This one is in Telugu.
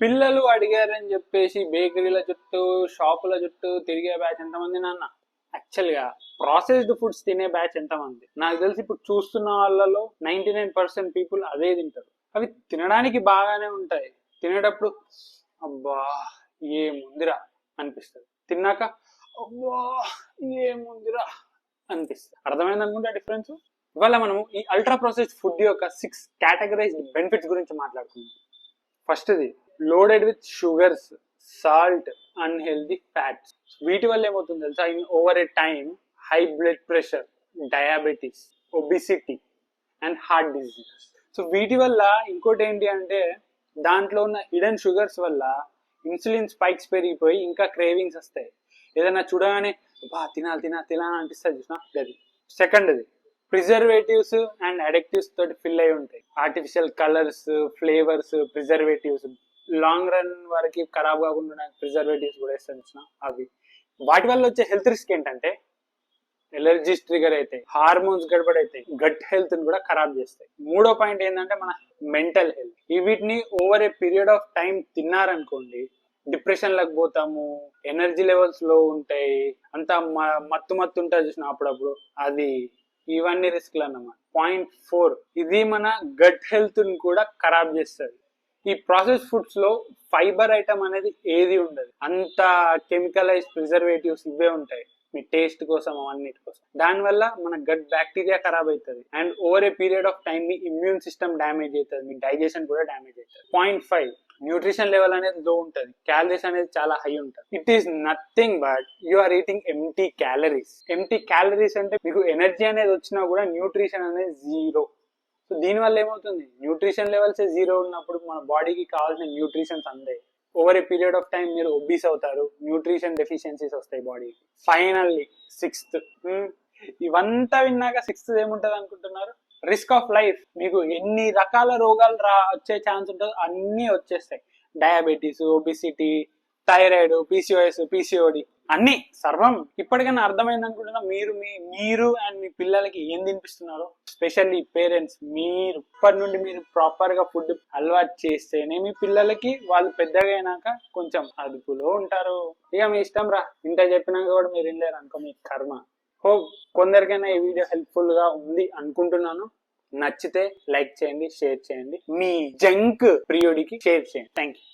పిల్లలు అడిగారని చెప్పేసి బేకరీల చుట్టూ షాపుల చుట్టూ తిరిగే బ్యాచ్ ఎంతమంది నాన్న? యాక్చువల్ గా ప్రాసెస్డ్ ఫుడ్స్ తినే బ్యాచ్ ఎంతమంది? నాకు తెలిసి ఇప్పుడు చూస్తున్న వాళ్ళలో 99% పీపుల్ అదే తింటారు. అవి తినడానికి బాగానే ఉంటాయి, తినేటప్పుడు అబ్బా ఏముందిరా అనిపిస్తుంది, తిన్నాక అబ్బా ఏముందిరా అనిపిస్తుంది. అర్థమైంది అనుకుంటా డిఫరెన్స్. ఇవాళ మనము ఈ అల్ట్రా ప్రాసెస్డ్ ఫుడ్ యొక్క 6 కేటగరైజ్డ్ బెనిఫిట్స్ గురించి మాట్లాడుకుందాం. ఫస్ట్ది loaded with sugars, salt, unhealthy fats. వీటి వల్ల ఏమవుతుంది తెలుసా? In over a time high blood pressure, diabetes, obesity and heart diseases. So వీటి వల్ల ఇంకోటి ఏంటి అంటే దాంట్లో ఉన్న హిడెన్ షుగర్స్ వల్ల ఇన్సులిన్ స్పైక్స్ పెరిగిపోయి ఇంకా క్రేవింగ్స్ వస్తాయి. ఏదైనా చూడగానే బా తినాలి తినాలి తినాలి అనిపిస్తుంది చూసినా అది. సెకండ్ది ప్రిజర్వేటివ్స్ అండ్ అడిక్టివ్స్ తోటి ఫిల్ అయి ఉంటాయి. Artificial colours, flavours, preservatives long run వరకు ఖరాబ్ కాకుండా ప్రిజర్వేటివ్స్ కూడా వేస్తాను అవి. వాటి వల్ల వచ్చే హెల్త్ రిస్క్ ఏంటంటే ఎలర్జీస్ ట్రిగర్ అవుతాయి, హార్మోన్స్ గడబడైతాయి, గట్ హెల్త్ ని కూడా ఖరాబ్ చేస్తాయి. మూడో పాయింట్ ఏంటంటే మన మెంటల్ హెల్త్. ఈ వీటిని over a period of time తిన్నారనుకోండి డిప్రెషన్ లకు పోతాము, ఎనర్జీ లెవెల్స్ లో ఉంటాయి, అంతా మత్తు మత్తు ఉంటుంది చూసిన అప్పుడప్పుడు అది. ఇవన్నీ రిస్క్లు అన్నమాట. పాయింట్ 4, ఇది మన గట్ హెల్త్ ని కూడా ఖరాబ్ చేస్తుంది. ఈ ప్రాసెస్ ఫుడ్స్ లో ఫైబర్ ఐటమ్ అనేది ఏది ఉండదు, అంత కెమికలైజ్ ప్రిజర్వేటివ్స్ ఇవే ఉంటాయి మీ టేస్ట్ కోసం అవన్నిటి కోసం. దానివల్ల మన గట్ బ్యాక్టీరియా ఖరాబ్ అవుతుంది and over a period of time మీ ఇమ్యూన్ సిస్టమ్ డ్యామేజ్ అవుతుంది, మీ డైజెషన్ కూడా డ్యామేజ్ అవుతుంది. పాయింట్ 5, న్యూట్రిషన్ లెవెల్ అనేది లో ఉంటుంది, క్యాలరీస్ అనేది చాలా హై ఉంటుంది. It is nothing but you are eating empty calories. Empty calories అంటే మీకు ఎనర్జీ అనేది వచ్చినా కూడా న్యూట్రిషన్ అనేది జీరో. సో దీనివల్ల ఏమవుతుంది, న్యూట్రిషన్ లెవెల్స్ జీరో ఉన్నప్పుడు మన బాడీకి కావాల్సిన న్యూట్రిషన్స్ అందాయి. Over a period of time మీరు ఒబీస్ అవుతారు, న్యూట్రిషన్ డెఫిషియన్సీస్ వస్తాయి బాడీకి. ఫైనల్లీ 6th, ఇవంతా విన్నాక 6th ఏముంటది అనుకుంటున్నారు? Risk of life. మీకు ఎన్ని రకాల రోగాలు వచ్చే ఛాన్స్ ఉంటుందో అన్నీ వచ్చేస్తాయి. Diabetes, obesity, thyroid, PCOS, PCOD అన్ని సర్వం. ఇప్పటికైనా అర్థమైంది అనుకుంటున్నా. మీరు అండ్ మీ పిల్లలకి ఏం తినిపిస్తున్నారో, స్పెషల్లీ పేరెంట్స్, మీరు ఇప్పటి నుండి మీరు ప్రాపర్ గా ఫుడ్ అలవాటు చేస్తేనే మీ పిల్లలకి వాళ్ళు పెద్దగా అయినాక కొంచెం అదుపులో ఉంటారు. ఇక మీ ఇష్టం రా, ఇంత చెప్పినాక కూడా మీరు వినలేరు అనుకో, మీ కర్మ. హోప్ కొందరికైనా ఈ వీడియో హెల్ప్ఫుల్ గా ఉంది అనుకుంటున్నాను. నచ్చితే లైక్ చేయండి, షేర్ చేయండి, మీ జంక్ ప్రియుడికి షేర్ చేయండి. Thank you.